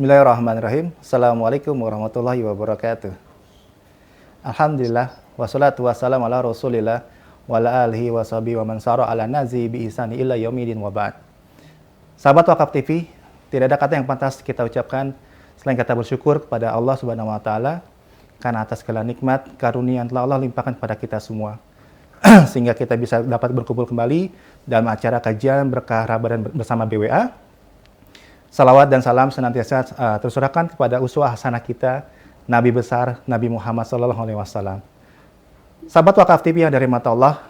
Bismillahirrahmanirrahim. Assalamualaikum warahmatullahi wabarakatuh. Alhamdulillah wassalatu wassalamu ala Rasulillah wa ala alihi washabihi wa man sara ala nazi bi ihsani illa yaumidin wa ba'd. Sahabat Wakaf TV, tidak ada kata yang pantas kita ucapkan selain kata bersyukur kepada Allah Subhanahu wa taala karena atas segala nikmat karunia yang telah Allah limpahkan kepada kita semua. Sehingga kita bisa dapat berkumpul kembali dalam acara kajian berkah Ramadan bersama BWA. Salawat dan salam senantiasa tercurahkan kepada uswah hasanah kita, Nabi besar Nabi Muhammad SAW. Sahabat Wakaf TV yang dari mata Allah,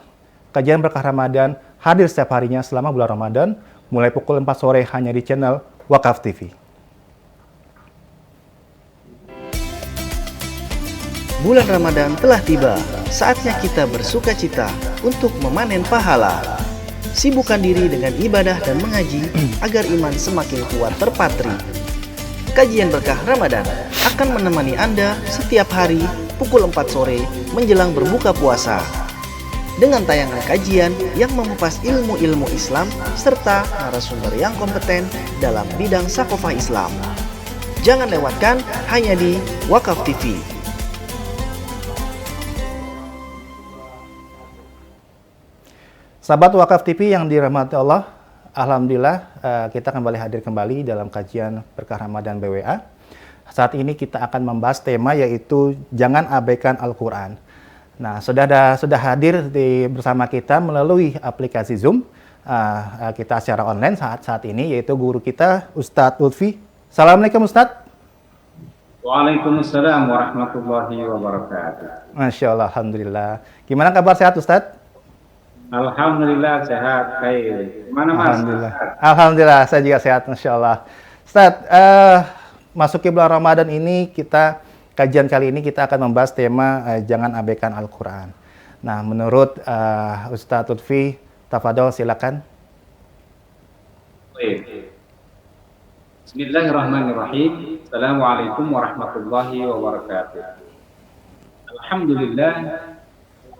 kajian berkah Ramadan hadir setiap harinya selama bulan Ramadan, mulai pukul 4 sore hanya di channel Wakaf TV. Bulan Ramadan telah tiba, saatnya kita bersuka cita untuk memanen pahala. Sibukkan diri dengan ibadah dan mengaji agar iman semakin kuat terpatri. Kajian berkah Ramadan akan menemani Anda setiap hari pukul 4 sore menjelang berbuka puasa. Dengan tayangan kajian yang mengupas ilmu-ilmu Islam serta narasumber yang kompeten dalam bidang sakofah Islam. Jangan lewatkan hanya di Wakaf TV. Sahabat Wakaf TV yang dirahmati Allah, alhamdulillah kita kembali hadir kembali dalam kajian berkah Ramadan BWA. Saat ini kita akan membahas tema yaitu jangan abaikan Al-Quran. Nah, sudah hadir bersama kita melalui aplikasi Zoom. Kita secara online saat ini yaitu guru kita Ustadz Lutfi. Assalamualaikum Ustadz. Waalaikumsalam warahmatullahi wabarakatuh. Masya Allah, alhamdulillah. Gimana kabar, sehat Ustadz? Alhamdulillah sehat, baik. Gimana Mas? Alhamdulillah, saya juga sehat, Masya Allah. Ustadz, masuki bulan Ramadan ini kajian kali ini kita akan membahas tema jangan abaikan Al-Quran. Nah, menurut Ustadz Lutfi, tafadhol silakan. Baik. Bismillahirrahmanirrahim. Assalamualaikum warahmatullahi wabarakatuh.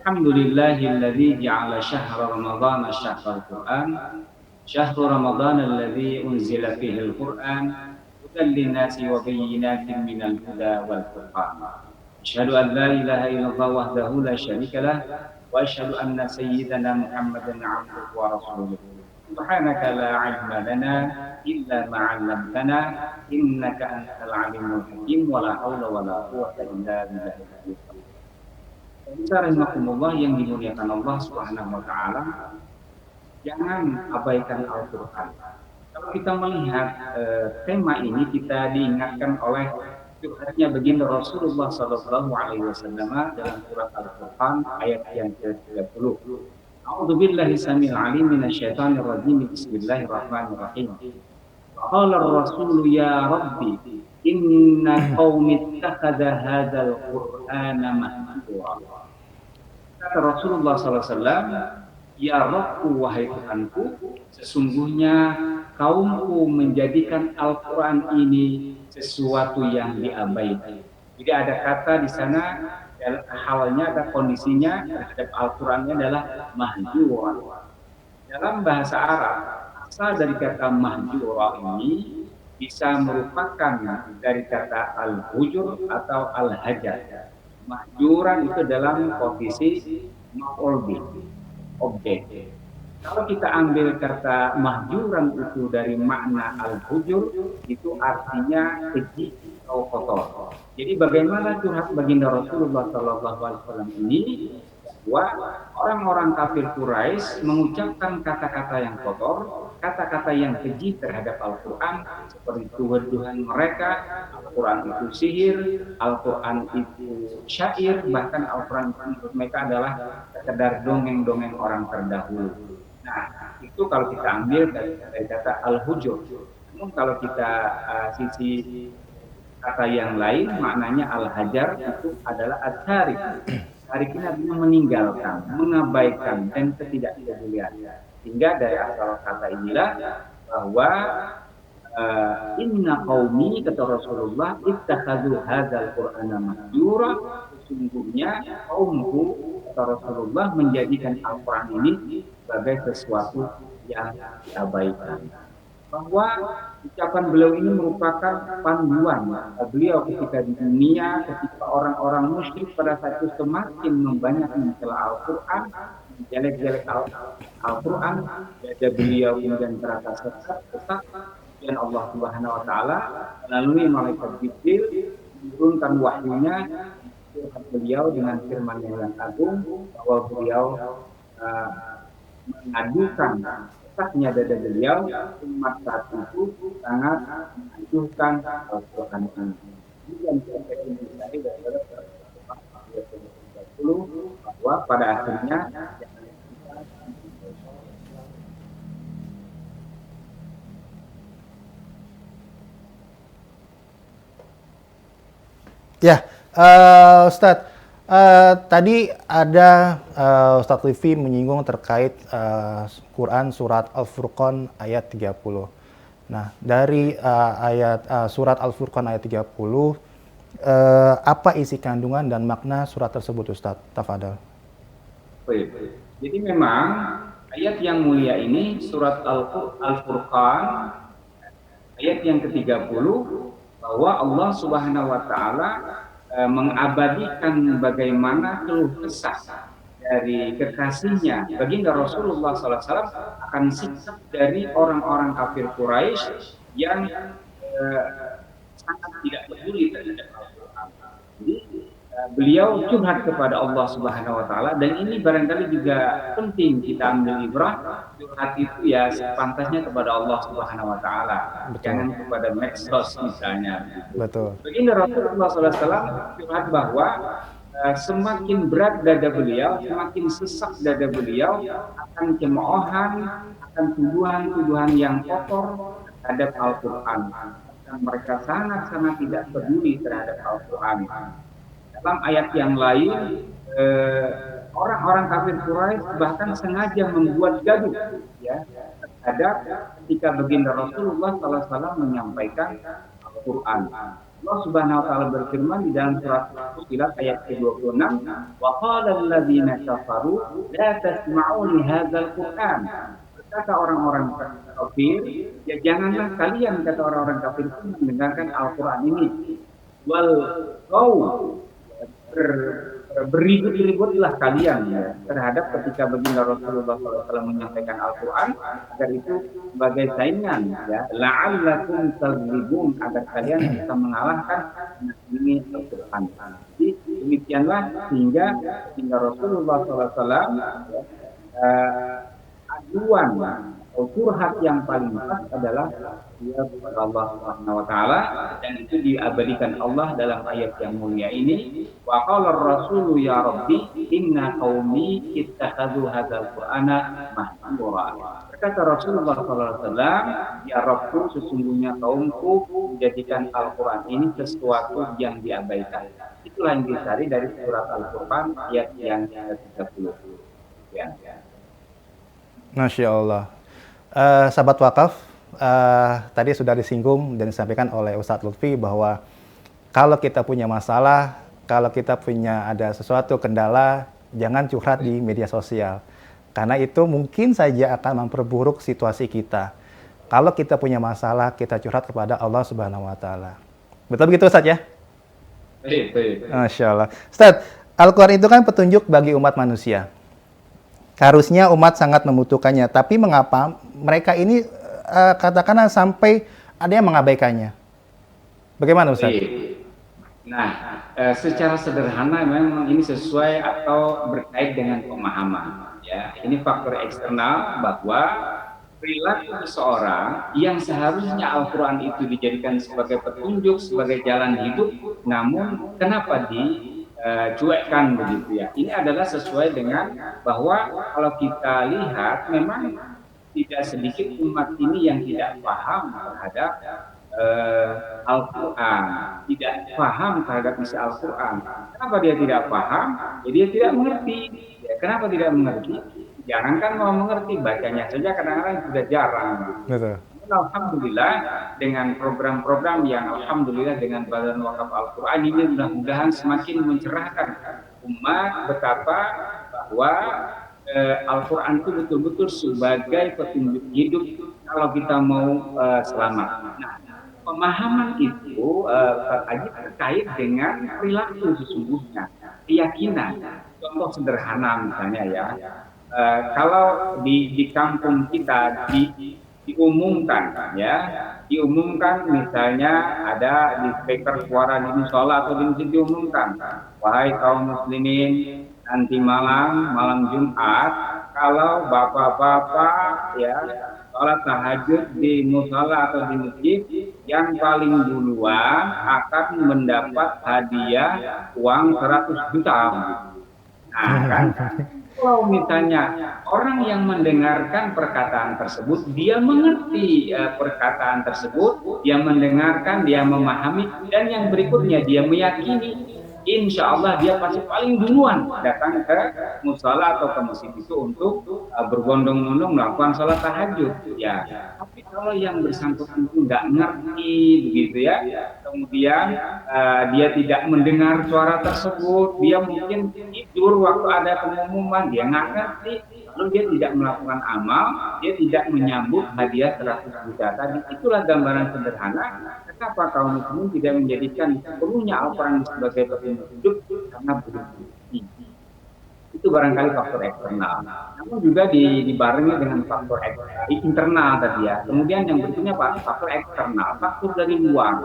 Alhamdulillahilladzi ja'ala syahra ramadhana syahral Qur'an. Syahru ramadhana alladzi unzila fihi al-Qur'an hudan lin-nasi wa bayyinatin minal huda wal furqan. Asyhadu an la ilaha illallah wahdahu la syarika lah wa asyhadu anna sayyidana Muhammadan 'abduhu wa rasuluh. Subhanaka la 'ilma lana illa ma 'allamtana innaka antal 'alimul hakim wa la haula wa la quwwata illa billah. Bismillahirrahmanirrahim yang dimuliakan Allah Subhanahu wa taala, jangan abaikan Al-Qur'an. Kalau kita melihat tema ini, kita diingatkan oleh curhatnya baginda Rasulullah sallallahu alaihi wasallam dalam surat Al-Qur'an ayat yang ke-30. A'udzubillahi samil alim minasyaitonir rajim. Bismillahirrahmanirrahim. Qala ar-rasul ya rabbi inna qaumi ittakhadha hadzal qur'ana mahjura. Kata Rasulullah SAW, ya Rabbku, wahai Tuhanku, sesungguhnya kaumku menjadikan Al-Quran ini sesuatu yang diabaikan. Jadi ada kata di sana, halnya, ada kondisinya terhadap Al-Qurannya adalah mahjura. Dalam bahasa Arab, asal dari kata mahjura ini bisa merupakan dari kata al-hujur atau al-hajar. Mahjuran itu dalam kondisi maf'ul bih, objek. Kalau kita ambil kata mahjuran itu dari makna al-hujur, itu artinya keji atau kotor. Jadi bagaimana curhat baginda Rasulullah SAW ini, bahwa orang-orang kafir Quraisy mengucapkan kata-kata yang kotor, kata-kata yang keji terhadap Al-Quran, seperti tuduhan mereka, Al-Quran itu sihir, Al-Quran itu syair, bahkan Al-Quran menurut mereka adalah sekedar dongeng-dongeng orang terdahulu. Nah, itu kalau kita ambil dari kata al-hujur. Namun kalau kita sisi kata yang lain, maknanya al-hajar itu adalah at-tarik. Tarik ini artinya meninggalkan, mengabaikan, dan ketidakpedulian. Sehingga dari asal kata inilah bahwa inna qaumi, kata Rasulullah, ittakhadhu hadzal qur'ana mahjura, sesungguhnya kaumku, kata Rasulullah, menjadikan Al-Quran ini sebagai sesuatu yang diabaikan. bahwa ucapan beliau ini merupakan panduan beliau ketika di dunia, ketika orang-orang musyrik pada saat itu semakin membanyak mencela Al-Quran, jelek-jelek Al-Quran, ada beliau kemudian terasa sesat, dan Allah Subhanahu Wa Taala melalui malaikat Jibril menurunkan wahyunya beliau dengan firman yang agung bahwa beliau mengadukan sesatnya dada beliau, umat saat itu sangat mengadukan Al-Quran ini. Dan sampai ini tadi daripada bahwa pada akhirnya Ya, Ustadz, tadi ada Ustadz Lutfi menyinggung terkait Quran surat Al-Furqan ayat 30. Nah, dari surat Al-Furqan ayat 30, apa isi kandungan dan makna surat tersebut, Ustadz? Tafadhal. baik. Jadi memang ayat yang mulia ini surat Al-Furqan ayat yang ke-30 bahwa Allah Subhanahu wa taala mengabadikan bagaimana keluh kesah dari kekasihnya baginda Rasulullah SAW akan sikap dari orang-orang kafir Quraisy yang sangat tidak peduli terhadap Al-Quran. Jadi beliau curhat kepada Allah Subhanahu wa taala, dan ini barangkali juga penting kita ambil ibrah. Curhat itu ya sepantasnya kepada Allah Subhanahu wa taala, jangan kepada medsos misalnya. Betul. Baginda Rasulullah SAW curhat bahwa semakin berat dada beliau, semakin sesak dada beliau akan cemoohan, akan tuduhan-tuduhan yang kotor terhadap Al-Quran. Dan mereka sangat-sangat tidak peduli terhadap Al-Quran. Dalam ayat yang lain, orang-orang kafir Quraisy bahkan sengaja membuat gaduh, ya, terhadap ketika baginda Rasulullah SAW menyampaikan Al-Quran. Allah Subhanahu wa taala berfirman di dalam surat Fussilat ayat ke-26, "Wa qala alladziina kafaru la tasma'u li hadzal Qur'an." Kata orang-orang kafir, ya janganlah kalian, kata orang-orang kafir itu, mendengarkan Al-Quran ini. Wal qaw, beribut-ributlah kalian ya, terhadap ketika baginda Rasulullah SAW menyampaikan Al-Quran, agar itu sebagai saingan, ya, la'allakum taghlibun, agar kalian bisa mengalahkan ini Al-Quran. Jadi demikianlah sehingga baginda Rasulullah SAW aduan atau curhat yang paling pas adalah dia kepada Allah Subhanahu wa taala, dan itu diabadikan Allah dalam ayat yang mulia ini. Wa qala ar-rasulu ya rabbi inna qaumi ittakhadhu hadzal qur'ana mahjura. Berkata Rasulullah sallallahu alaihi wasallam, ya Rabbku, sesungguhnya kaumku menjadikan Al-Qur'an ini sesuatu yang diabaikan. Itulah yang dicari dari surat Al-Furqan ayat yang ke-30. Ya. Masya Allah. Sahabat wakaf, tadi sudah disinggung dan disampaikan oleh Ustadz Lutfi bahwa kalau kita punya masalah, kalau kita punya ada sesuatu kendala, jangan curhat di media sosial. Karena itu mungkin saja akan memperburuk situasi kita. Kalau kita punya masalah, kita curhat kepada Allah Subhanahu wa taala. Betul begitu, Ustadz ya? Baik. Masya Allah. Ustadz, Al-Quran itu kan petunjuk bagi umat manusia. Harusnya umat sangat membutuhkannya, tapi mengapa mereka ini katakanlah sampai ada yang mengabaikannya? Bagaimana, Ustaz? Nah, secara sederhana memang ini sesuai atau berkait dengan pemahaman. Ya, ini faktor eksternal bahwa perilaku seseorang yang seharusnya Al-Quran itu dijadikan sebagai petunjuk, sebagai jalan hidup, namun kenapa cuekkan begitu ya. Ini adalah sesuai dengan bahwa kalau kita lihat memang tidak sedikit umat ini yang tidak paham terhadap Al-Quran, tidak paham terhadap isi Al-Quran. Kenapa dia tidak paham? Ya, dia tidak mengerti. Ya, kenapa tidak mengerti? Jangankan mau mengerti, bacanya saja kadang-kadang sudah jarang. Betul. Alhamdulillah dengan program-program yang alhamdulillah dengan Badan Wakaf Al-Quran ini mudah-mudahan semakin mencerahkan umat betapa bahwa Al-Quran itu betul-betul sebagai petunjuk hidup kalau kita mau selamat. Nah, pemahaman itu terkait dengan perilaku sesungguhnya, keyakinan. Contoh sederhana misalnya ya, kalau di kampung kita diumumkan ya, diumumkan misalnya ada di speaker suara di musola atau di masjid diumumkan, wahai kaum muslimin, nanti malam Jumat, kalau bapak-bapak ya sholat tahajud di musola atau di masjid, yang paling duluan akan mendapat hadiah uang 100 juta. Nah kan, kalau misalnya orang yang mendengarkan perkataan tersebut, dia mengerti perkataan tersebut, dia mendengarkan, dia memahami, dan yang berikutnya dia meyakini, insya Allah dia pasti paling duluan datang ke musola atau ke masjid itu untuk berbondong-bondong melakukan sholat tahajud. Ya, tapi kalau yang bersangkutan itu nggak ngerti begitu ya, kemudian dia tidak mendengar suara tersebut, dia mungkin tidur waktu ada pengumuman, dia nggak ngerti, lalu dia tidak melakukan amal, dia tidak menyambut hadiah 100 juta tadi. Itulah gambaran sederhana kenapa kaum muslimin tidak menjadikan sepenuhnya Al-Quran sebagai petunjuk hidup, karena berbukti. Itu barangkali faktor eksternal. Namun juga dibarengi dengan faktor internal tadi ya. Kemudian yang berikutnya faktor eksternal, faktor dari luar.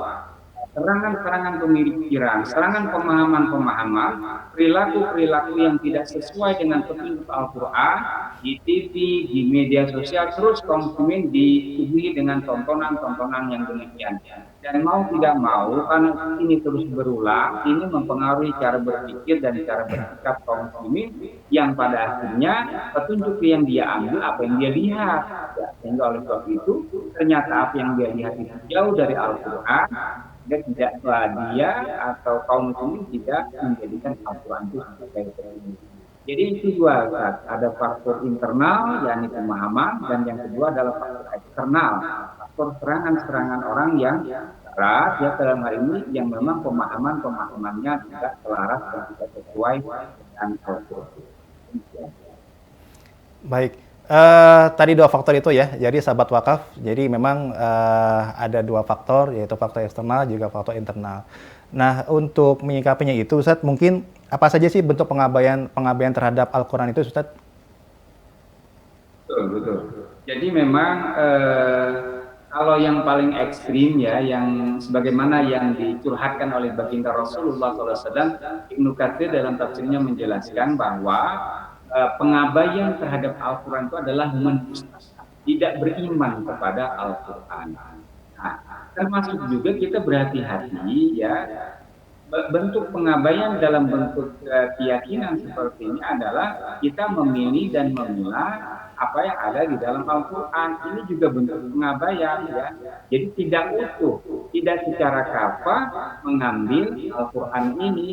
Serangan-serangan pemikiran, serangan pemahaman-pemahaman, perilaku-perilaku yang tidak sesuai dengan petunjuk Al-Quran di TV, di media sosial, terus kaum muslimin disuguhi dengan tontonan-tontonan yang demikian. Dan mau tidak mau, karena ini terus berulang, ini mempengaruhi cara berpikir dan cara bersikap kaum muslimin, yang pada akhirnya petunjuk yang dia ambil apa yang dia lihat. Ya, sehingga oleh sebab itu, ternyata apa yang dia lihat itu jauh dari Al-Quran, dia tidak dia atau kaum muslimin tidak menjadikan Al-Quran itu sebagai petunjuk. Jadi itu dua, ada faktor internal yakni pemahaman, dan yang kedua adalah faktor eksternal, faktor serangan-serangan orang yang keras ya, dalam hal ini yang memang pemahamannya tidak selaras dan tidak sesuai dengan Al-Quran. Baik. Tadi dua faktor itu ya, jadi sahabat wakaf, jadi memang ada dua faktor, yaitu faktor eksternal juga faktor internal. Nah, untuk menyikapinya itu, Ustaz, mungkin apa saja sih bentuk pengabaian terhadap Al-Quran itu, Ustaz? Betul. Jadi memang kalau yang paling ekstrim ya, yang sebagaimana yang dicurhatkan oleh baginda Rasulullah SAW, Ibnu Katsir dalam tafsirnya menjelaskan bahwa pengabaian terhadap Al-Quran itu adalah mendustakan, tidak beriman kepada Al-Quran. Nah, termasuk juga kita berhati-hati ya, bentuk pengabaian dalam bentuk keyakinan seperti ini adalah kita memilih dan memilah apa yang ada di dalam Al-Quran. Ini juga bentuk pengabaian ya. Jadi tidak utuh, tidak secara kafah mengambil Al-Quran ini,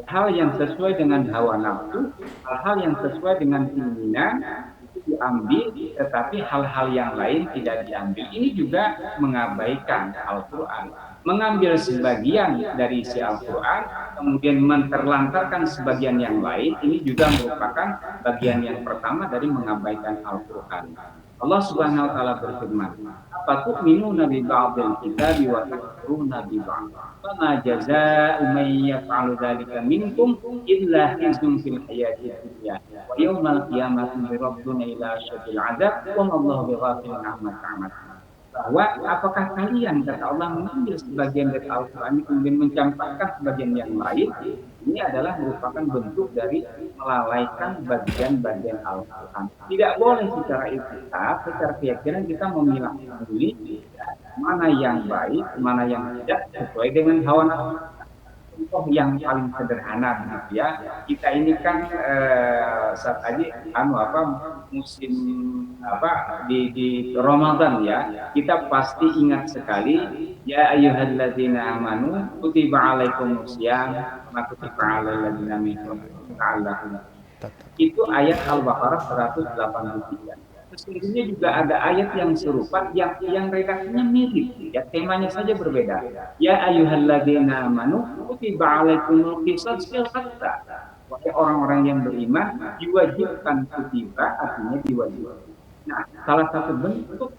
hal yang sesuai dengan hawa nafsu, hal-hal yang sesuai dengan keinginan itu diambil, tetapi hal-hal yang lain tidak diambil. Ini juga mengabaikan Al-Quran. Mengambil sebagian dari isi Al-Quran, kemudian menterlantarkan sebagian yang lain, ini juga merupakan bagian yang pertama dari mengabaikan Al-Quran. Allah Subhanahu wa taala berfirman, "Afatu'minuna bi ba'dil kitabi wa takfuruna bi ba'd. Fama jazaa'u man yaf'alu dzalika minkum illa khizyun fil hayatid dunya wa yaumal qiyamati yuradduna ila asyaddil 'adzab wa ma Allahu bighafilin 'amma ta'malun." Bahwa apakah kalian, kata Allah, mengambil sebagian dari Al-Quran kemudian mencampakkan sebagian yang lain, ini adalah merupakan bentuk dari melalaikan bagian-bagian Al-Quran. Tidak boleh secara ikhtiar, secara keyakinan kita memilah dulu mana yang baik, mana yang tidak sesuai dengan hawa nafsu. Contoh yang paling sederhana gitu ya, kita ini kan saat aja musim di Ramadan ya, kita pasti ingat sekali ya ayyuhalladzina amanu kutiba alaikumusiyam kama kutiba alal ladzina min qablikum la'allakum tattaqun. Itu ayat Al-Baqarah 183. Sesungguhnya juga ada ayat yang serupa yang redaksinya mirip ya, temanya saja berbeda. Ya ayyuhalladzina amanu kutiba alaikumul qisas fil qatl. Wahai orang-orang yang beriman, diwajibkan kutiba, artinya diwajibkan Nah, salah satu bentuk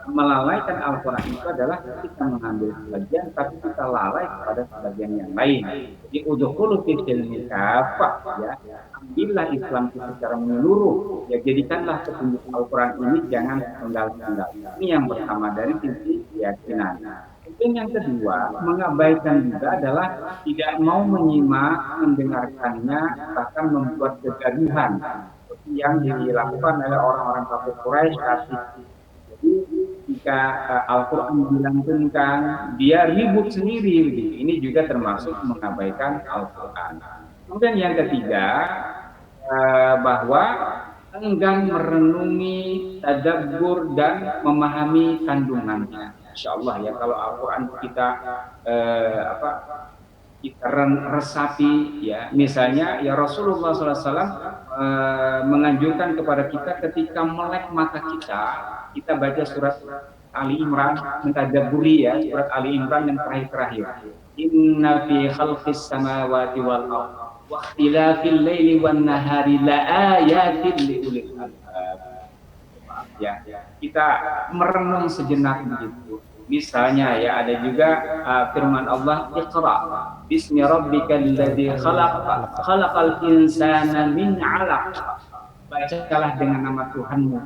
melalaikan Al-Quran itu adalah kita mengambil sebagian, tapi kita lalai kepada sebagian yang lain. Jadi udhulu fi silmi kafah, ya. Ambillah Islam itu secara menyeluruh. Ya, jadikanlah petunjuk Al-Quran ini jangan sepenggal-penggal. Ini yang pertama dari sisi keyakinan. Kemudian yang kedua, mengabaikan juga adalah tidak mau menyimak, mendengarkannya, bahkan membuat kegaduhan yang dilakukan oleh orang-orang kafir Quraisy saat itu. Jadi jika Al-Quran dilantunkan, dia ribut sendiri. Gitu. Ini juga termasuk mengabaikan Al-Quran. Kemudian yang ketiga, bahwa enggan merenungi, tadabbur dan memahami kandungannya. Insya Allah ya, kalau Al-Quran kita kita resapi, ya, misalnya ya Rasulullah SAW menganjurkan kepada kita ketika melek mata kita baca surat Ali Imran, mentadabburi ya surat Ali Imran yang terakhir. Inna fi khalqis samawati wal ardh wa ikhtilafil laili wan nahari la ayatin li ulil albab. Ya, kita merenung sejenak begitu. Misalnya ya ada juga firman Allah, Iqra bismi rabbikal ladzi khalaq khalaqal insana min 'alaq. Bacalah dengan nama Tuhanmu,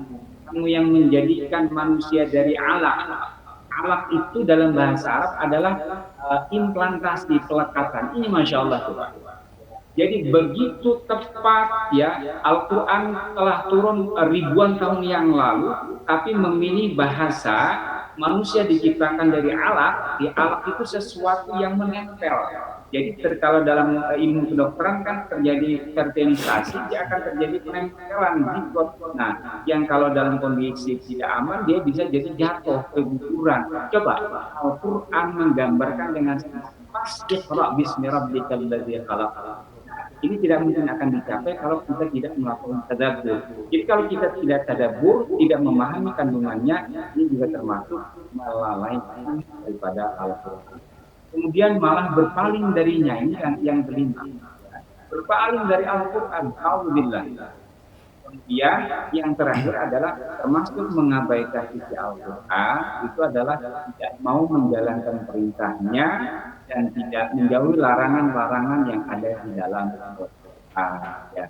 kamu yang menjadikan manusia dari alaq. Alaq itu dalam bahasa Arab adalah implantasi, pelekatan. Ini Masya Allah tuh Pak. Jadi begitu tepat ya, Al-Quran telah turun ribuan tahun yang lalu, tapi memilih bahasa manusia diciptakan dari alaq. Di alaq itu sesuatu yang menempel. Jadi kalau dalam ilmu kedokteran kan terjadi fertilisasi, dia akan terjadi penempelan zigot. Nah, yang kalau dalam kondisi tidak aman, dia bisa jadi jatuh, keguguran. Coba Al-Quran menggambarkan dengan pas Iqra bismi rabbikal ladzi khalaq. Ini tidak mungkin akan dicapai kalau kita tidak melakukan tadabbur. Jadi kalau kita tidak tadabbur, tidak memahami kandungannya, ini juga termasuk melalaikan daripada Al-Quran. Kemudian malah berpaling darinya, ini yang kelima. Berpaling dari Al-Quran, alhamdulillah. Kemudian yang terakhir adalah termasuk mengabaikan isi Al-Quran, itu adalah tidak mau menjalankan perintahnya dan tidak menjauhi larangan-larangan yang ada di dalam Al-Quran. Ya.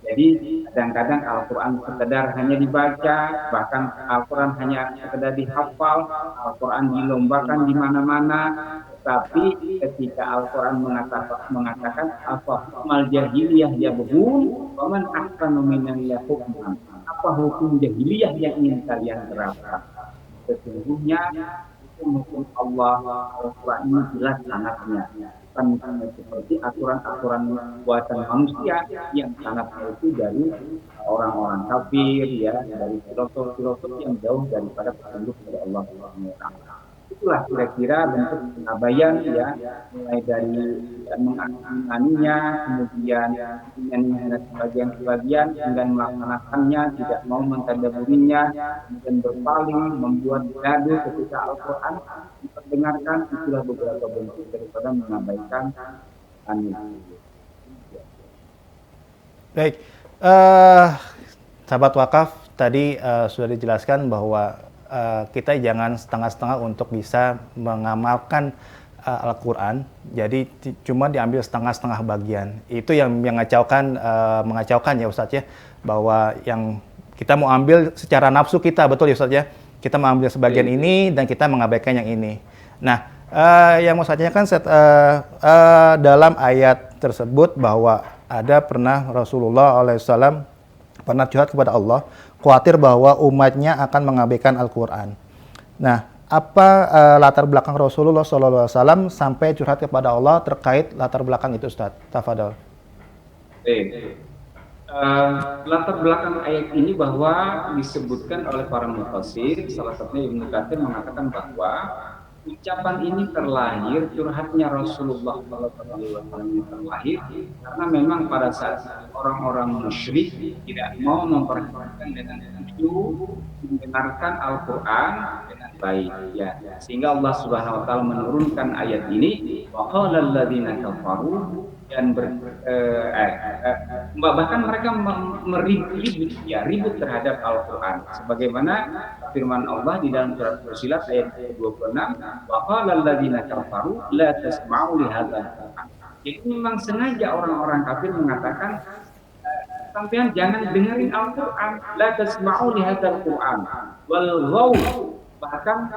Jadi kadang-kadang Al-Quran sekedar hanya dibaca, bahkan Al-Quran hanya sekedar dihafal, Al-Quran dilombakan di mana-mana. Tapi ketika Al-Quran mengatakan apa jahiliyah yabghun wa man ahsanu minallahi hukman, apa hukum jahiliyah yang ingin kalian terapkan? Sesungguhnya hukum Allah Al-Quran ini jelas sanatnya, bukan seperti aturan-aturan buatan manusia yang sanatnya itu dari orang-orang kafir, ya, dari filosof-filosof yang jauh daripada petunjuk dari Allah Subhanahu wa taala. Itulah kira-kira bentuk pengabaian, ya, mulai dari menganinya, kemudian menyanyikan sebagian-sebagian, dengan melaksanakannya, tidak mau mentadabburinya, kemudian berpaling, membuat gaduh ketika Al-Quran diperdengarkan. Itulah beberapa bentuk daripada mengabaikan Baik, sahabat wakaf, tadi sudah dijelaskan bahwa kita jangan setengah-setengah untuk bisa mengamalkan Al-Quran. Jadi cuma diambil setengah-setengah bagian. Itu yang mengacaukan ya Ustadz ya, bahwa yang kita mau ambil secara nafsu kita, betul ya Ustadz ya. Kita mengambil sebagian ini dan kita mengabaikan yang ini. Nah, yang mau saya tanyakan dalam ayat tersebut bahwa ada pernah Rasulullah SAW pernah curhat kepada Allah, khawatir bahwa umatnya akan mengabaikan Al-Quran. Nah, apa latar belakang Rasulullah SAW sampai curhat kepada Allah terkait latar belakang itu, Ustaz? Tafadhol. Latar belakang ayat ini bahwa disebutkan oleh para mufassir, salah satunya Ibnu Katsir mengatakan bahwa ucapan ini terlahir, curhatnya Rasulullah SAW terlahir karena memang pada saat orang-orang musyrik tidak mau memperhatikan dengan khusyuk mendengarkan Al-Quran dengan baik ya. Sehingga Allah Subhanahu wa taala menurunkan ayat ini, wa qalal ladzina kafaru, dan bahkan mereka meribut ya, ribut terhadap Al-Qur'an. Sebagaimana firman Allah di dalam surat Fussilat ayat 26, wa qalal ladzina kafaru la tasma'u li hadzal Qur'an. Jadi memang sengaja orang-orang kafir mengatakan, sampean jangan dengerin Al-Qur'an, la tasma'u li hadzal Qur'an wal ghaw, bahkan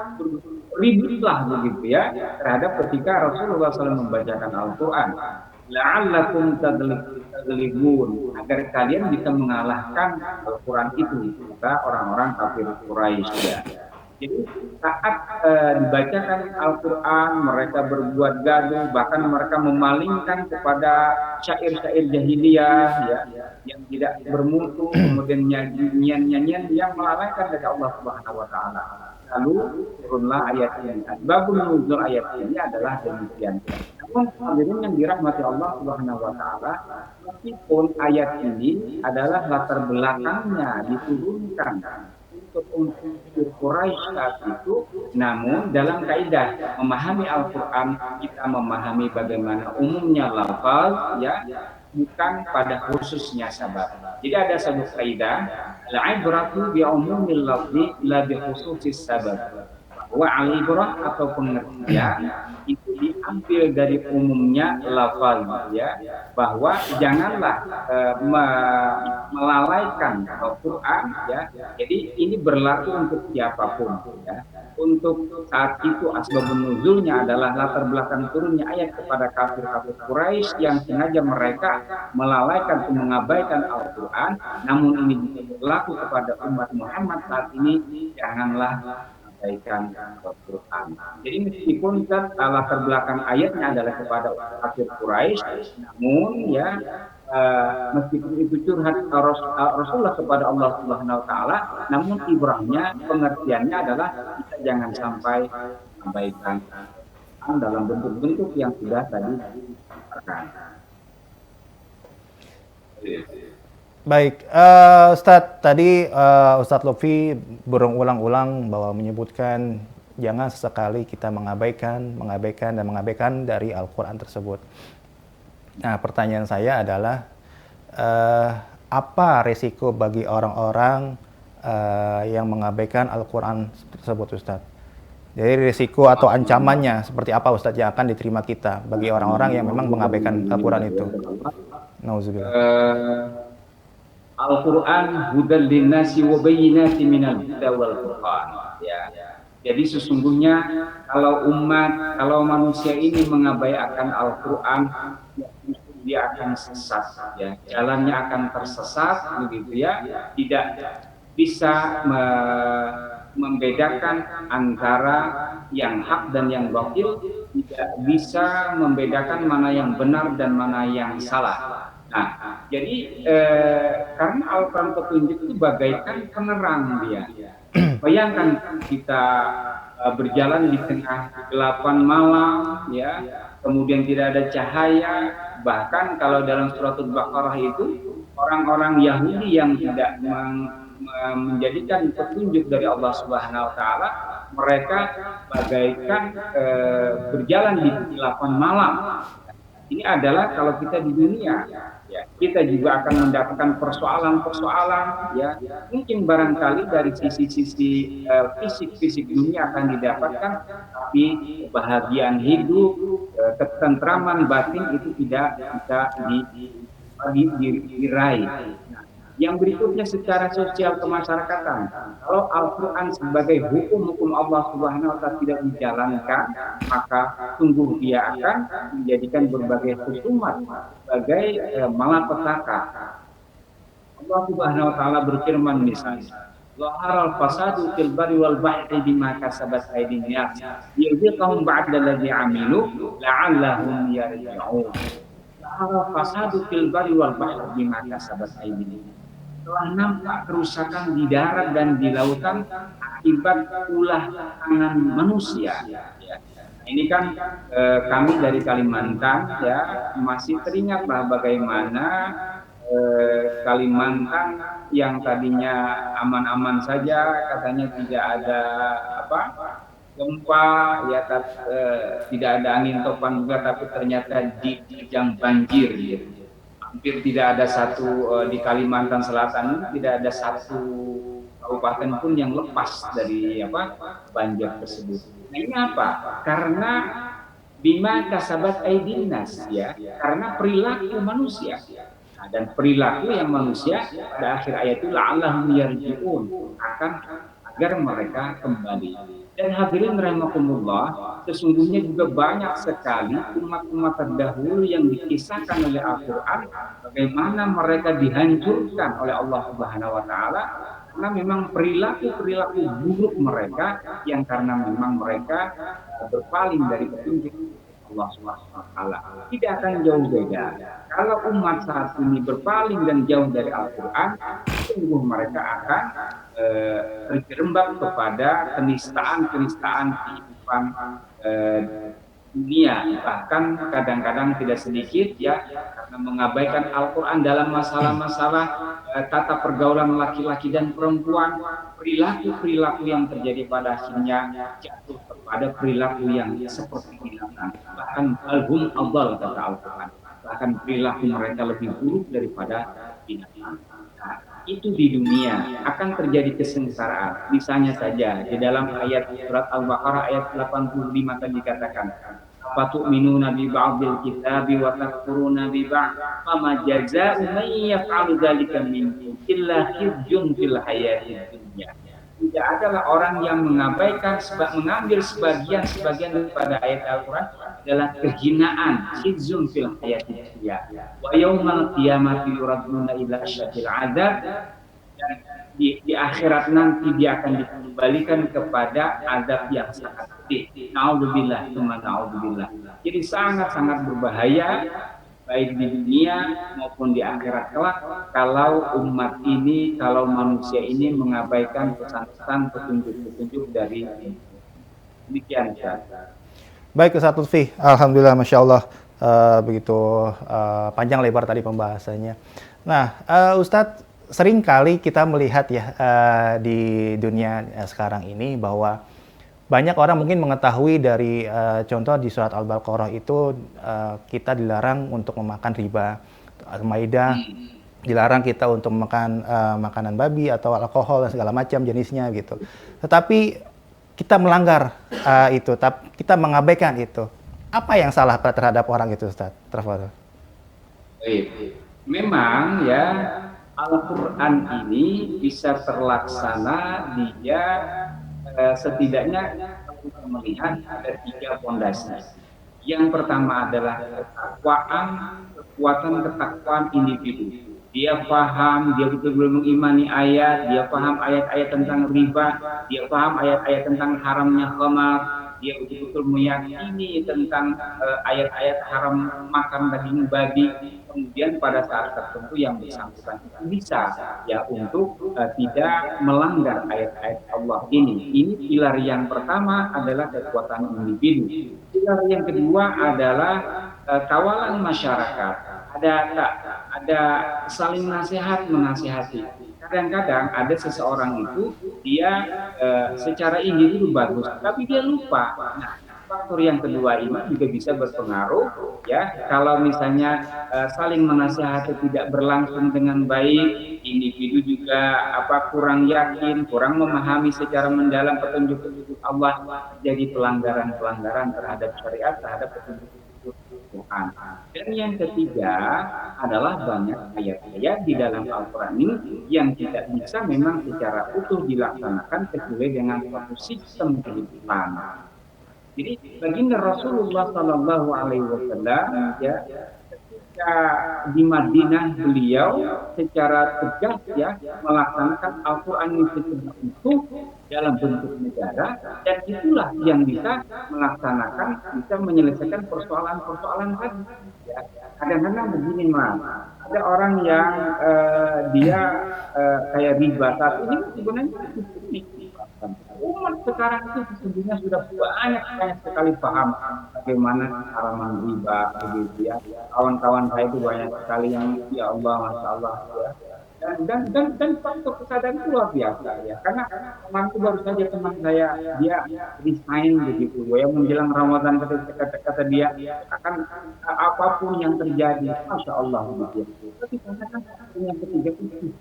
ributlah begitu ya terhadap ketika Rasulullah SAW membacakan Al-Quran, la'allakum taglibun, agar kalian bisa mengalahkan Al-Quran itu, kata orang-orang kafir Quraisy ya. Jadi saat dibacakan Al-Quran, mereka berbuat gaduh, bahkan mereka memalingkan kepada syair-syair jahiliyah ya, yang tidak bermutu, kemudian nyanyian-nyanyian yang melalaikan dari Allah Subhanahu wa taala. Lalu turunlah ayat ini. Sebab nuzul ayat ini adalah demikian. Namun hadirin yang dirahmati Allah Subhanahu wa taala, meskipun ayat ini adalah latar belakangnya diturunkan untuk Quraisy saat itu, namun dalam kaidah memahami Al-Qur'an, kita memahami bagaimana umumnya lafaz ya, bukan pada khususnya sabab. Jadi ada satu kaidah, al-ibratu bi umumil lafzi la bi khususis sabab. Bahwa al-ibrah atau pengertian itu diambil dari umumnya lafaz ya, bahwa janganlah melalaikan Al-Qur'an ya. Jadi ini berlaku untuk siapapun ya. Untuk saat itu asbabun nuzulnya adalah latar belakang turunnya ayat kepada kafir-kafir Quraisy yang sengaja mereka melalaikan atau mengabaikan Al-Qur'an. Namun ini juga berlaku kepada umat Muhammad saat ini, janganlah mengabaikan Al-Qur'an. Jadi meskipun latar belakang ayatnya adalah kepada kafir Quraisy, namun ya meskipun itu curhat Rasulullah kepada Allah Subhanahu wa taala, namun ibrahnya, pengertiannya adalah kita jangan sampai mengabaikan dalam bentuk-bentuk yang sudah tadi dikatakan. Baik, Ustadz, tadi Ustadz Lutfi berulang-ulang bahwa menyebutkan jangan sesekali kita mengabaikan dari Al-Quran tersebut. Nah, pertanyaan saya adalah apa resiko bagi orang-orang yang mengabaikan Al-Quran tersebut, Ustadz? Jadi risiko atau ancamannya seperti apa, Ustadz, yang akan diterima kita bagi orang-orang yang memang mengabaikan Al-Quran itu? Nauzubillah. Al-Quran hudal linnasi wa bayyinatin minal huda wal furqan ya. Jadi sesungguhnya kalau manusia ini mengabaikan Al-Quran, dia akan sesat ya, jalannya akan tersesat begitu ya, tidak bisa membedakan antara yang hak dan yang batil, tidak bisa membedakan mana yang benar dan mana yang salah. Nah, jadi karena Al-Quran petunjuk itu bagaikan penerang dia. Bayangkan kita berjalan di tengah kegelapan malam, ya, kemudian tidak ada cahaya. Bahkan kalau dalam surat Al-Baqarah itu orang-orang Yahudi yang tidak menjadikan petunjuk dari Allah Subhanahu Wa Taala, mereka bagaikan berjalan di kegelapan malam. Ini adalah kalau kita di dunia, ya, kita juga akan mendapatkan persoalan-persoalan, ya, mungkin barangkali dari sisi fisik dunia akan didapatkan, tapi kebahagiaan hidup, ketentraman batin itu tidak bisa diraih. Yang berikutnya secara sosial kemasyarakatan, kalau Al-Quran sebagai hukum-hukum Allah Subhanahu wa Ta'ala tidak dijalankan, maka sungguh dia akan menjadikan berbagai khusumat sebagai malapetaka. Allah Subhanahu wa Ta'ala berfirman misalnya, Zaharal fasadu fil barri wal bahri bima kasabat aydin nas yudhiqahum ba'da alladhi 'amilu la'allahum yarji'un. Zaharal fasadu fil barri wal bahri bima kasabat aydin nas. Telah nampak kerusakan di darat dan di lautan akibat ulah tangan manusia. Ini kan kami dari Kalimantan, ya, masih teringatlah bagaimana Kalimantan yang tadinya aman-aman saja, katanya tidak ada gempa ya, tidak ada angin topan juga, tapi ternyata diterjang banjir gitu. Hampir tidak ada satu di Kalimantan Selatan ini tidak ada satu kabupaten pun yang lepas dari banjir tersebut. Nah ini apa? Karena bima kasabat aydin nas, ya, karena perilaku manusia. Nah, dan perilaku yang manusia pada akhir ayat itu la'allahum yarji'un, akan agar mereka kembali. Dan hadirin rahimakumullah, sesungguhnya juga banyak sekali umat-umat terdahulu yang dikisahkan oleh Al-Quran bagaimana mereka dihancurkan oleh Allah Subhanahu wa Ta'ala karena memang perilaku-perilaku buruk mereka, yang karena memang mereka berpaling dari petunjuk Allah Subhanahu wa Ta'ala. Tidak akan jauh beda kalau umat saat ini berpaling dan jauh dari Al-Quran, sungguh mereka akan terjerembab kepada kenistaan kehidupan dunia. Bahkan kadang-kadang tidak sedikit ya, karena mengabaikan Al-Quran dalam masalah-masalah tata pergaulan laki-laki dan perempuan, perilaku-perilaku yang terjadi pada akhirnya jatuh kepada perilaku yang seperti binatang. Bahkan al-hum adal, kata Al-Quran, bahkan perilaku mereka lebih buruk daripada binatang. Nah, itu di dunia akan terjadi kesengsaraan. Misalnya saja di dalam ayat surat Al-Baqarah ayat 85 tadi dikatakan, fatu'minuna bi ba'dil kitabi wa takfuruna bi ba'd, fama jazaa'u man yaf'alu dzalika minkum illa khizyun fil hayatid dunya. Tidak adalah orang yang mengambil sebagian daripada ayat Al-Quran adalah kehinaan, khizyun fil hayatid dunya. Wa yaumal qiyamati yuraduna ila asyadil adzab, dan di akhirat nanti dia akan dikembalikan kepada azab yang sangat pedih. Naudzubillah, naudzubillah. Jadi sangat-sangat berbahaya baik di dunia maupun di akhirat kelak kalau umat ini, kalau manusia ini mengabaikan pesan-pesan, petunjuk-petunjuk dari demikian. Baik Ustaz Lutfi, alhamdulillah, masya Allah, begitu panjang lebar tadi pembahasannya. Nah, Ustadz, sering kali kita melihat ya di dunia sekarang ini bahwa banyak orang mungkin mengetahui dari contoh di surat Al-Baqarah itu kita dilarang untuk memakan riba, Al-Maidah dilarang kita untuk makan makanan babi atau alkohol dan segala macam jenisnya gitu. Tetapi kita melanggar itu, kita mengabaikan itu. Apa yang salah terhadap orang itu, Ustaz? Tafadhol. Memang ya, Al-Quran ini bisa terlaksana dia setidaknya kita melihat ada 3 fondasi. Yang pertama adalah ketakwaan, kekuatan ketakwaan individu. Dia paham, dia betul-betul mengimani ayat, dia paham ayat-ayat tentang riba, dia paham ayat-ayat tentang haramnya khamar, dia betul-betul meyakini tentang ayat-ayat haram makan daging babi. Kemudian pada saat tertentu yang bersangkutan bisa ya untuk tidak melanggar ayat-ayat Allah ini. Ini pilar yang pertama adalah kekuatan individu. Pilar yang kedua adalah kawalan masyarakat. Ada saling nasihat menasihati. Kadang-kadang ada seseorang itu dia secara individu bagus, tapi dia lupa. Nah, faktor yang kedua ini juga bisa berpengaruh ya. Kalau misalnya saling menasihati tidak berlangsung dengan baik, individu juga kurang yakin, kurang memahami secara mendalam petunjuk-petunjuk Allah, jadi pelanggaran-pelanggaran terhadap syariat, terhadap petunjuk Quran. Dan yang ketiga adalah banyak ayat-ayat di dalam Al-Quran ini yang tidak bisa memang secara utuh dilaksanakan kecuali dengan suatu sistem kehidupan. Jadi baginda Rasulullah Sallallahu Alaihi Wasallam ya, ketika di Madinah beliau secara tegas ya melaksanakan Al-Quran ini secara utuh dalam bentuk negara, dan itulah yang bisa melaksanakan, bisa menyelesaikan persoalan-persoalan tadi. Ya, kadang-kadang begini Mas, ada orang yang dia kayak riba saat ini sebenarnya umat sekarang itu sesungguhnya sudah banyak sekali paham bagaimana haraman riba begitu ya. Kawan-kawan saya itu banyak sekali yang ya Allah, masya Allah ya, dan faktor kesadaran itu luar biasa ya, karena temanku baru saja, teman saya dia resign begitu ya, menjelang Ramadan, kata dia akan apapun yang terjadi, masya Allah begitu ya. Tapi karena kan yang ketiga itu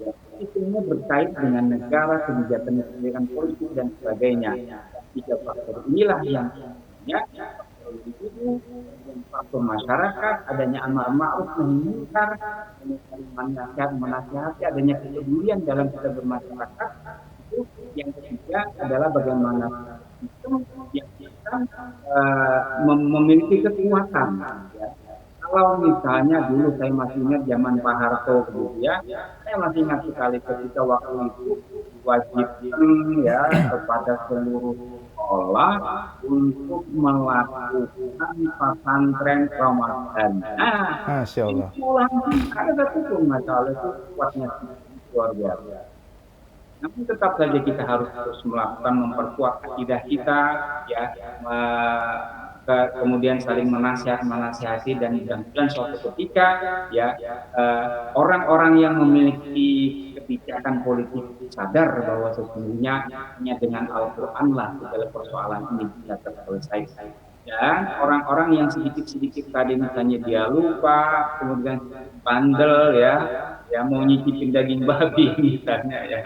ya, isunya berkait dengan negara, kebijakan politik dan sebagainya. Tiga faktor inilah yang ya, individu, faktor masyarakat, adanya amar ma'ruf nahi munkar, nasihat menasihati, adanya kepedulian dalam kita bermasyarakat. Itu yang ketiga adalah bagaimana sistem yang kita memiliki kekuatan. Ya. Kalau misalnya dulu saya masih ingat zaman Pak Harto gitu ya, saya masih ingat sekali ketika waktu itu diwajibkan ya kepada seluruh sekolah untuk melakukan pesantren Ramadan. Nah, Masya Allah. itu ada satu pun masalah itu kuatnya luar biasa. Namun tetap saja kita harus melakukan, memperkuat akidah kita, ya, kemudian saling menasihati, dan mudah-mudahan suatu ketika ya orang-orang yang memiliki kebijakan politik sadar bahwa sesungguhnya hanya dengan Al-Quran lah segala persoalan ini bisa terselesaikan. Dan orang-orang yang sedikit-sedikit tadi misalnya dia lupa, kemudian bandel ya mau nyicipin daging babi misalnya ya,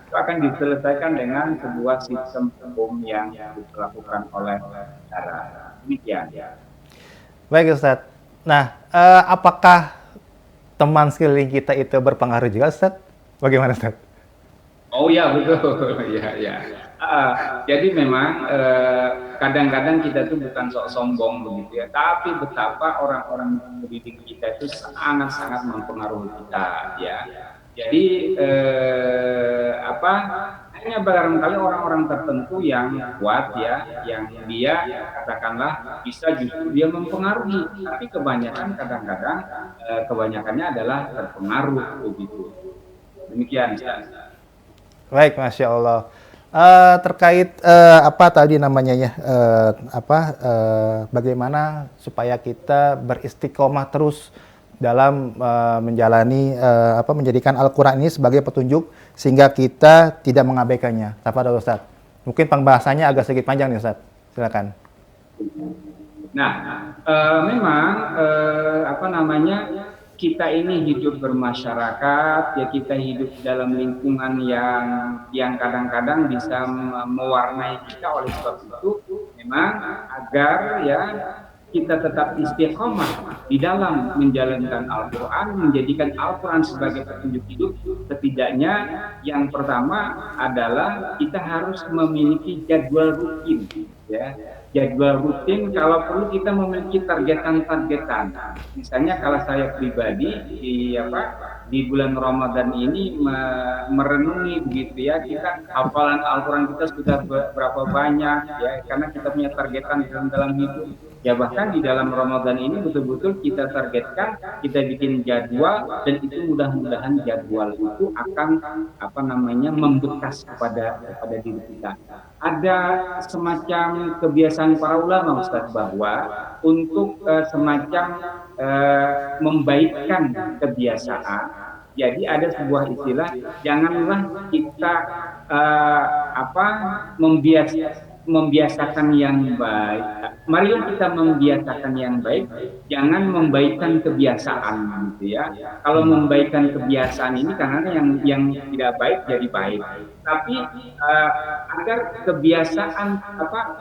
itu akan diselesaikan dengan sebuah sistem hukum yang dilakukan oleh negara. Demikian. Baik Ustadz. Nah, apakah teman sekeliling kita itu berpengaruh juga Ustadz? Bagaimana Ustadz? Oh ya, betul. Ya. Jadi memang kadang-kadang kita tuh bukan sok sombong begitu ya, tapi betapa orang-orang pendidik kita itu sangat-sangat mempengaruhi kita ya. Jadi hanya barangkali orang-orang tertentu yang kuat ya, yang dia katakanlah bisa justru dia mempengaruhi, tapi kebanyakan kadang-kadang kebanyakannya adalah terpengaruh begitu. Demikian. Baik, Masya Allah. Terkait apa tadi namanya ya, bagaimana supaya kita beristiqomah terus dalam menjalani menjadikan Al-Quran ini sebagai petunjuk sehingga kita tidak mengabaikannya. Tafadhol Ustaz. Mungkin pembahasannya agak sedikit panjang nih Ustaz. Silakan. Nah, memang kita ini hidup bermasyarakat, ya kita hidup dalam lingkungan yang kadang-kadang bisa mewarnai kita. Oleh sebab itu memang agar ya kita tetap istiqomah di dalam menjalankan Al-Quran, menjadikan Al-Quran sebagai petunjuk hidup, setidaknya yang pertama adalah kita harus memiliki jadwal rutin ya. Jadwal rutin, kalau perlu kita memiliki targetan. Misalnya kalau saya pribadi di bulan Ramadan ini merenungi begitu ya, kita hafalan Al-Quran kita sudah berapa banyak ya, karena kita punya targetan dalam hidup. Ya bahkan di dalam Ramadan ini betul-betul kita targetkan, kita bikin jadwal, dan itu mudah-mudahan jadwal itu akan membekas kepada diri kita. Ada semacam kebiasaan para ulama Ustaz bahwa untuk semacam membaikkan kebiasaan. Jadi ada sebuah istilah, janganlah kita membiasakan yang baik. Marilah kita membiasakan yang baik, jangan membaikkan kebiasaan gitu ya. Kalau membaikkan kebiasaan ini karena yang tidak baik jadi baik. Tapi agar kebiasaan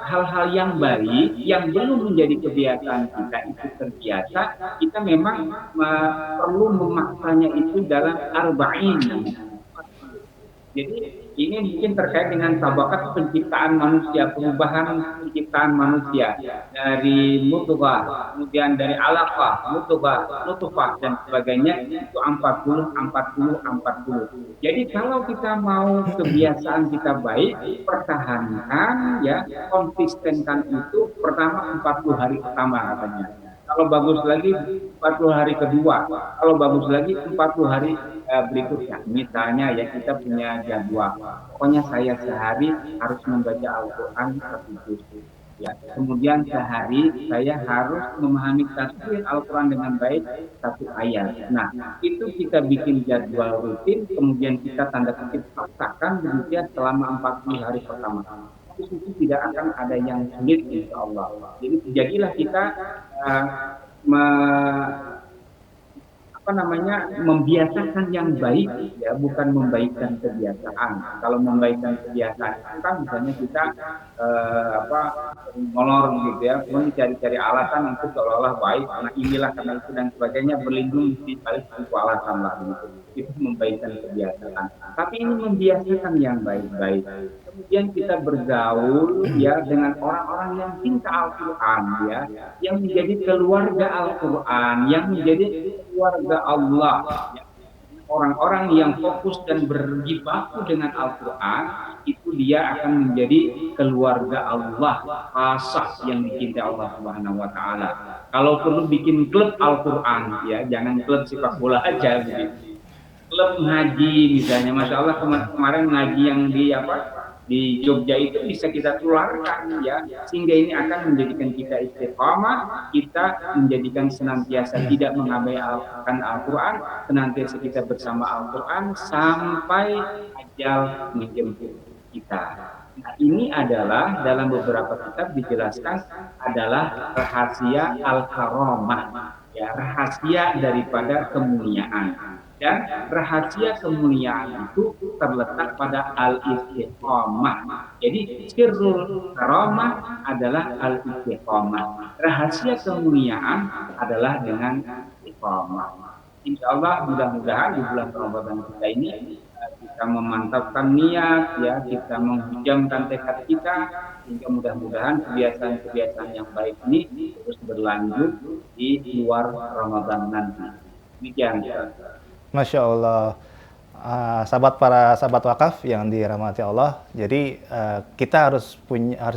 hal-hal yang baik yang belum menjadi kebiasaan kita itu terbiasa, kita memang perlu memaksanya itu dalam arba'in. Jadi ini mungkin terkait dengan tabakat penciptaan manusia, perubahan penciptaan manusia dari nutfah, kemudian dari alaqah, nutfah dan sebagainya, itu 40. Jadi kalau kita mau kebiasaan kita baik, pertahankan ya, konsistenkan itu pertama 40 hari pertama katanya. Kalau bagus lagi 40 hari kedua, kalau bagus lagi 40 hari berikutnya. Misalnya ya kita punya jadwal, pokoknya saya sehari harus membaca Al-Quran 1 juz. ya. Kemudian sehari saya harus memahami tafsir Al-Quran dengan baik satu ayat. Nah, itu kita bikin jadwal rutin, kemudian kita tanda kutip paksakan begitu ya selama 40 hari pertama. Terus itu tidak akan ada yang sulit insya Allah. Jadi jadilah kita uh, apa namanya, membiasakan yang baik ya, bukan membaikkan kebiasaan. Kalau membaikkan kebiasaan itu kan misalnya kita apa, molor gitu ya, kemudian cari-cari alasan untuk seolah-olah baik karena inilah karena itu dan sebagainya, berlindung di balik itu alasan lah gitu. Itu membaikkan kebiasaan. Tapi ini membiasakan yang baik-baik. Kemudian kita bergaul ya dengan orang-orang yang cinta Al-Quran ya, yang menjadi keluarga Al-Quran, yang menjadi keluarga Allah, ya. Orang-orang yang fokus dan berjibaku dengan Al-Quran, itu dia akan menjadi keluarga Allah, fasah yang dicintai Allah Subhanahu wa Ta'ala. Kalau perlu bikin klub Al-Quran, ya, jangan klub sepak bola aja, begitu. Klub ngaji misalnya, masya Allah kemarin ngaji yang di Jogja itu bisa kita tularkan ya, sehingga ini akan menjadikan kita istiqamah, kita menjadikan senantiasa tidak mengabaikan Al-Quran, senantiasa kita bersama Al-Quran sampai ajal menjemput kita. Nah, ini adalah dalam beberapa kitab dijelaskan adalah rahasia al-karamah, ya, rahasia daripada kemuliaan. Dan rahasia kemuliaan itu terletak pada al-istiqamah. Jadi sirrul karamah adalah al-istiqamah. Rahasia kemuliaan adalah dengan istiqamah. Insya Allah mudah-mudahan di bulan Ramadan kita ini kita memantapkan niat ya, kita menghujamkan tekad kita, sehingga mudah-mudahan kebiasaan-kebiasaan yang baik ini terus berlanjut di luar Ramadan nanti. Demikian. Masya Allah. Para sahabat wakaf yang dirahmati Allah. Jadi kita harus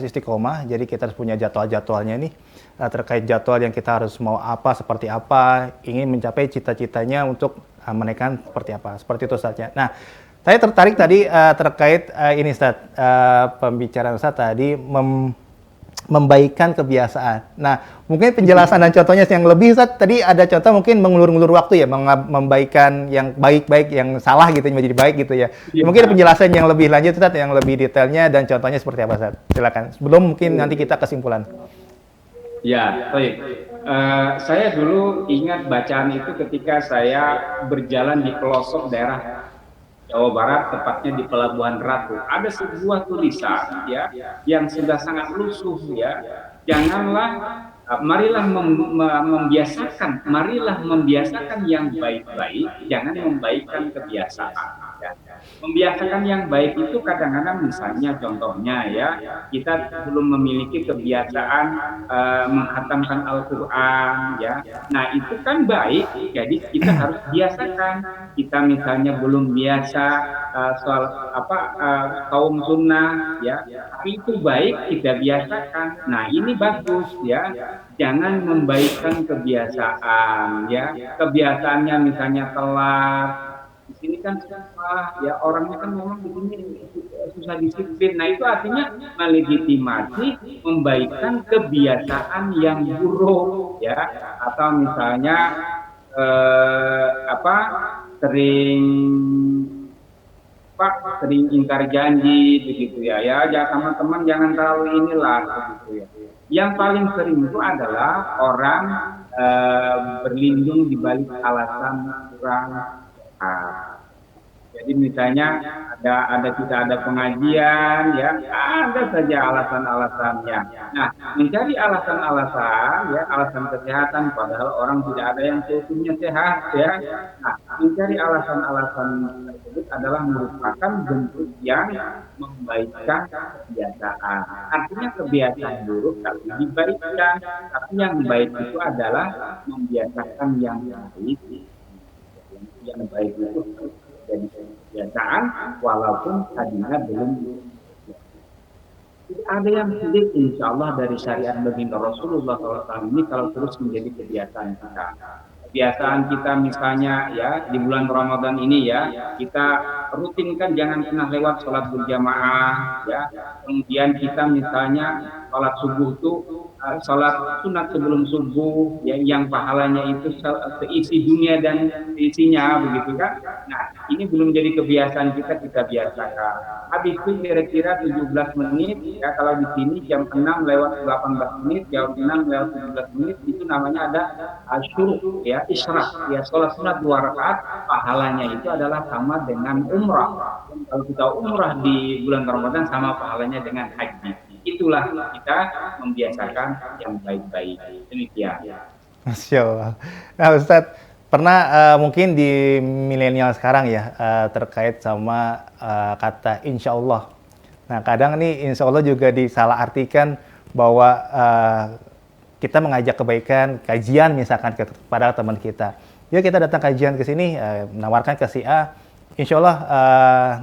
istiqomah. Jadi kita harus punya jadwal-jadwalnya nih, terkait jadwal yang kita harus mau apa, seperti apa, ingin mencapai cita-citanya untuk menaikkan seperti apa. Seperti itu Ustaz ya. Nah, saya tertarik tadi terkait ini Ustaz, pembicaraan Ustaz tadi membaikkan kebiasaan. Nah, mungkin penjelasan dan contohnya yang lebih, Ustaz, tadi ada contoh mungkin mengulur-ngulur waktu ya, membaikkan yang baik-baik, yang salah gitu menjadi baik gitu ya. Ya. Mungkin penjelasan yang lebih lanjut, Ustaz, yang lebih detailnya dan contohnya seperti apa, Ustaz? Silakan. Sebelum mungkin nanti kita kesimpulan. Ya, baik. Saya dulu ingat bacaan itu ketika saya berjalan di pelosok daerah Jawa Barat, tepatnya di Pelabuhan Ratu. Ada sebuah tulisan ya yang sudah sangat lusuh ya. Marilah membiasakan yang baik-baik, jangan membaikkan kebiasaan. Ya. Membiasakan yang baik itu kadang-kadang misalnya contohnya ya, kita belum memiliki kebiasaan menghatamkan Al-Quran ya. Nah, itu kan baik, jadi kita harus biasakan. Kita misalnya belum biasa soal kaum sunnah ya, tapi itu baik kita biasakan. Nah, ini bagus ya. Jangan membaikkan kebiasaan ya. Kebiasaannya misalnya telat. Di sini kan susah ya, orangnya kan memang di sini susah disiplin. Nah, itu artinya melegitimasi membaikkan kebiasaan yang buruk ya, atau misalnya sering ingkar janji begitu ya. Ya, sama teman jangan terlalu inilah begitu ya. Yang paling sering itu adalah orang berlindung di balik alasan kurang. Jadi misalnya kita ada pengajian ya, ada saja alasan-alasannya. Nah, mencari alasan-alasan ya, alasan kesehatan, padahal orang tidak ada yang seutuhnya sehat ya. Nah, mencari alasan-alasan tersebut adalah merupakan bentuk yang membaikkan kebiasaan. Artinya kebiasaan buruk tapi dibaikkan, tapi yang baik itu adalah membiasakan yang baik. Yang baik itu jadi kebiasaan walaupun tadinya belum. Ada yang sulit insya Allah dari syariat baginda Rasulullah SAW ini kalau terus menjadi kebiasaan kita. kebiasaan kita misalnya ya di bulan Ramadan ini ya, kita rutinkan jangan pernah lewat sholat berjamaah ya. Kemudian kita misalnya sholat subuh tuh sholat sunat sebelum subuh ya, yang pahalanya itu seisi dunia dan seisinya begitu kan. Nah, ini belum jadi kebiasaan kita, kita biasakan. Habis itu kira-kira 17 menit ya, kalau di sini jam 6 lewat 18 menit, jam 6 lewat 17 menit itu namanya ada asyur ya, isyraq ya, sholat sunat 2 rakaat, pahalanya itu adalah sama dengan umrah. Kalau kita umrah di bulan Ramadan sama pahalanya dengan haji. Itulah kita membiasakan yang baik-baik. Demikian. Masya Allah. Nah, Ustadz, pernah mungkin di milenial sekarang ya terkait sama kata insya Allah. Nah, kadang nih insya Allah juga disalahartikan bahwa kita mengajak kebaikan, kajian misalkan kepada teman kita. Yuk kita datang kajian ke sini, menawarkan ke si A, insya Allah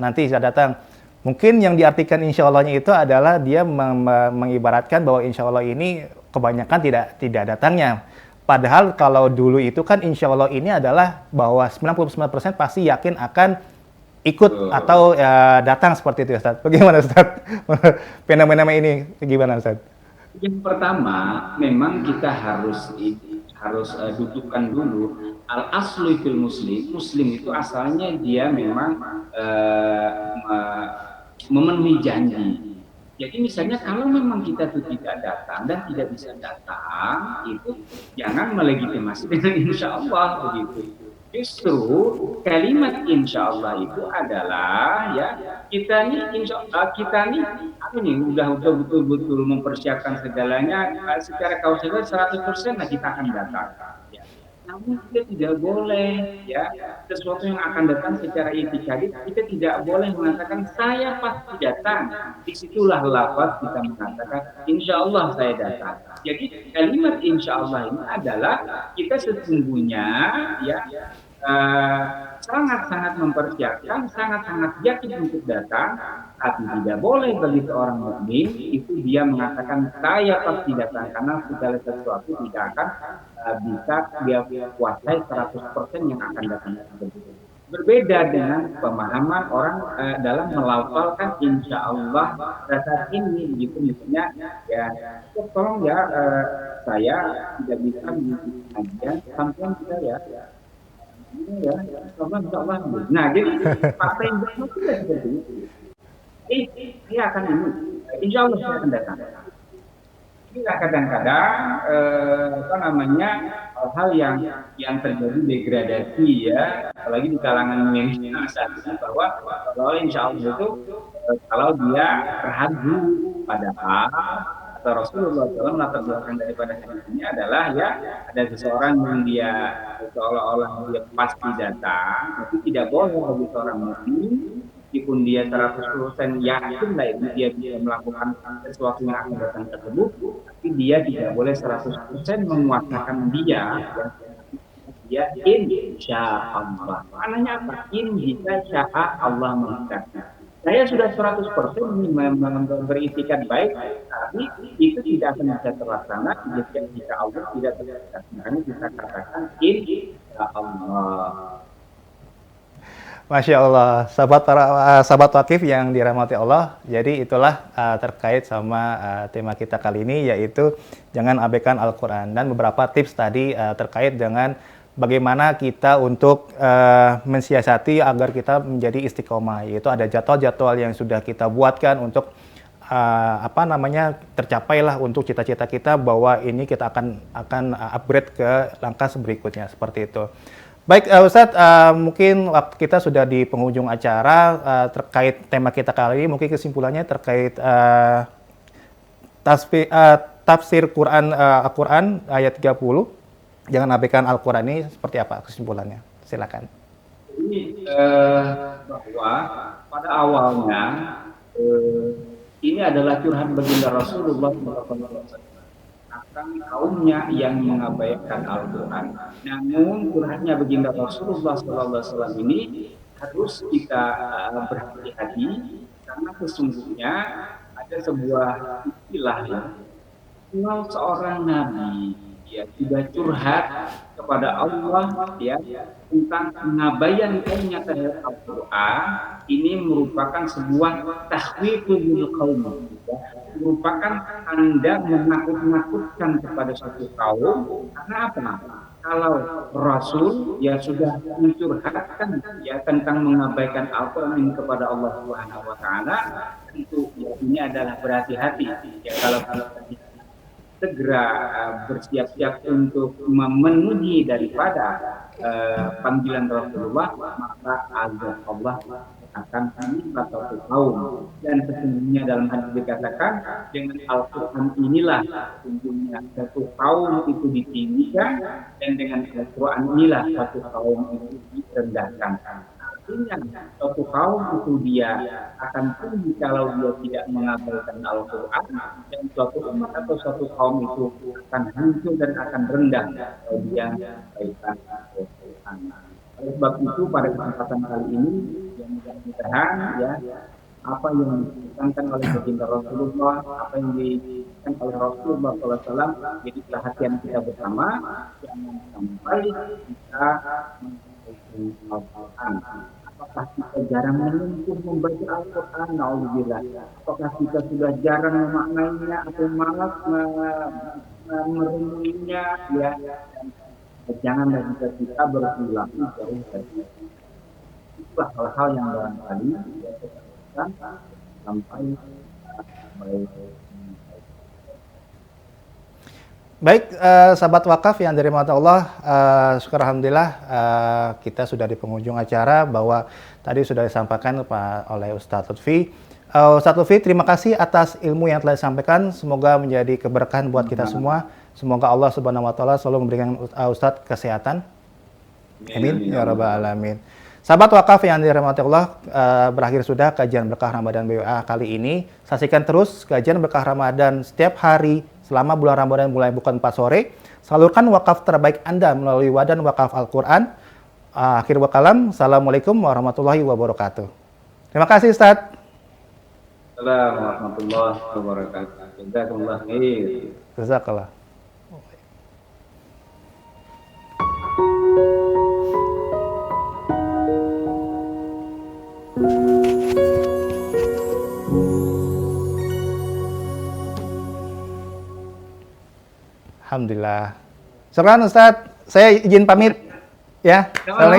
nanti saya datang. Mungkin yang diartikan insya Allahnya itu adalah dia mengibaratkan bahwa insya Allah ini kebanyakan tidak datangnya. Padahal kalau dulu itu kan insya Allah ini adalah bahwa 99% pasti yakin akan ikut atau datang seperti itu, Ustaz. Bagaimana, Ustaz? Fenomena ini gimana, Ustaz? Yang pertama, memang kita harus dudukkan dulu al aslu fil muslim. Muslim itu asalnya dia memang memenuhi janji. Jadi misalnya kalau memang kita itu tidak datang dan tidak bisa datang, itu jangan melegitimasi dengan insya Allah begitu. Justru kalimat insya Allah itu adalah ya kita nih apa nih udah betul-betul mempersiapkan segalanya secara kausalah 100% lah kita akan datang. Ya. Namun kita tidak boleh ya sesuatu yang akan datang secara itikadi, kita tidak boleh mengatakan saya pasti datang. Disitulah lafaz kita mengatakan insya Allah saya datang. Jadi kalimat insya Allah ini adalah kita sesungguhnya ya sangat-sangat mempersiapkan, sangat-sangat yakin untuk datang, tapi tidak boleh bagi seorang mukmin itu dia mengatakan saya pasti datang, karena segala sesuatu tidak akan bisa dia kuasai 100% yang akan datang. Berbeda dengan pemahaman orang dalam melafalkan insya Allah dasar ini gitu, misalnya ya tolong ya saya tidak bisa mengikuti kajian sampai kita ya ya, Allah. Nah, jadi fakta yang itu tidak seperti itu. Dia akan ini, insya Allah saya akan datang. Kita kadang-kadang apa namanya hal-hal yang terjadi degradasi ya, apalagi di kalangan milenial saat ini, bahwa kalau insya Allah itu kalau dia ragu pada atau Rasulullah SAW latar belakang daripada hadis ini adalah ya ada seseorang yang dia seolah-olah dia pasti datang, tapi tidak boleh bagi seorang mukmin meskipun dia 100% yakin lah itu dia bisa melakukan sesuatu yang akan datang tersebut, tapi dia tidak boleh 100% menguatakan dia ya insya Allah. Maknanya apa? In jika sya'a Allah menghendaki. Saya sudah 100% beritikat baik, tapi itu tidak akan bisa terlaksana jika Allah tidak terlaksana. Makanya kita katakan insya Allah. Masya Allah, sahabat wakif yang dirahmati Allah. Jadi itulah terkait sama tema kita kali ini, yaitu jangan abaikan Al-Quran. Dan beberapa tips tadi terkait dengan bagaimana kita untuk mensiasati agar kita menjadi istiqomah, yaitu ada jadwal-jadwal yang sudah kita buatkan untuk tercapailah untuk cita-cita kita, bahwa ini kita akan upgrade ke langkah berikutnya, seperti itu. Baik, Ustadz, mungkin waktu kita sudah di penghujung acara terkait tema kita kali ini. Mungkin kesimpulannya terkait tafsir Quran Al-Quran ayat 30. Jangan abaikan Al-Quran ini seperti apa kesimpulannya? Silakan. Ini bahwa pada awalnya ini adalah curhat baginda Rasulullah SAW akan kaumnya yang mengabaikan Al-Quran. Namun curhatnya baginda Rasulullah SAW ini harus kita berhati-hati, karena sesungguhnya ada sebuah istilah ya, kalau seorang nabi ya sudah curhat kepada Allah ya tentang pengabaian kaumnya terhadap Al-Quran, ini merupakan sebuah tahwidul qaum, ya, merupakan tanda menakut-nakutkan kepada suatu kaum. Karena apa? Kalau Rasul ya sudah mencurhatkan ya tentang mengabaikan Al-Quran kepada Allah Subhanahu wa taala, tentu ya ini adalah berhati-hati ya kalau kita segera bersiap-siap untuk memenuhi daripada panggilan Rasulullah, maka azab Allah akan menimpa suatu kaum. Dan sesungguhnya dalam hadis dikatakan dengan Al-Quran inilah sesungguhnya satu kaum itu ditinggikan, dan dengan Al-Quran inilah satu kaum itu direndahkan. Artinya suatu kaum itu dia akan tinggi kalau dia tidak mengabaikan Al-Quran, dan suatu umat atau suatu kaum itu akan hancur dan akan rendah kalau dia mengabaikan Al-Quran. Oleh sebab itu pada kesempatan kali ini yang mudah-mudahan ya apa yang ditekankan oleh baginda Rasulullah, apa yang ditekankan oleh Rasulullah SAW jadi perhatian kita bersama, jangan sampai kita Al-Quran. Apakah kita jarang menyentuh membaca Al-Quran? Nauzubillah. Apakah kita sudah jarang memaknainya atau malas merenunginya? Ya, janganlah kita berperilaku jauh dari itulah hal-hal yang barangkali ya, kita lakukan sampai Baik, sahabat wakaf yang dari mata Allah, syukur alhamdulillah kita sudah di penghujung acara, bahwa tadi sudah disampaikan oleh Ustadz Lutfi. Ustadz Lutfi, terima kasih atas ilmu yang telah disampaikan. Semoga menjadi keberkahan buat kita semua. Semoga Allah Subhanahu wa taala selalu memberikan Ustadz kesehatan. Amin ya rabbal alamin. Sahabat wakaf yang dirahmati Allah, berakhir sudah kajian berkah Ramadan BWA kali ini. Saksikan terus kajian berkah Ramadan setiap hari selama bulan Ramadan mulai pukul 4 sore. Salurkan wakaf terbaik Anda melalui Wadan Wakaf Al-Quran. Akhir wakalam, Assalamualaikum warahmatullahi wabarakatuh. Terima kasih Ustaz. Assalamualaikum warahmatullahi wabarakatuh. Jazakumullah khair. Jazakallah. Alhamdulillah. Syukran Ustaz. Saya izin pamit ya. Assalamualaikum.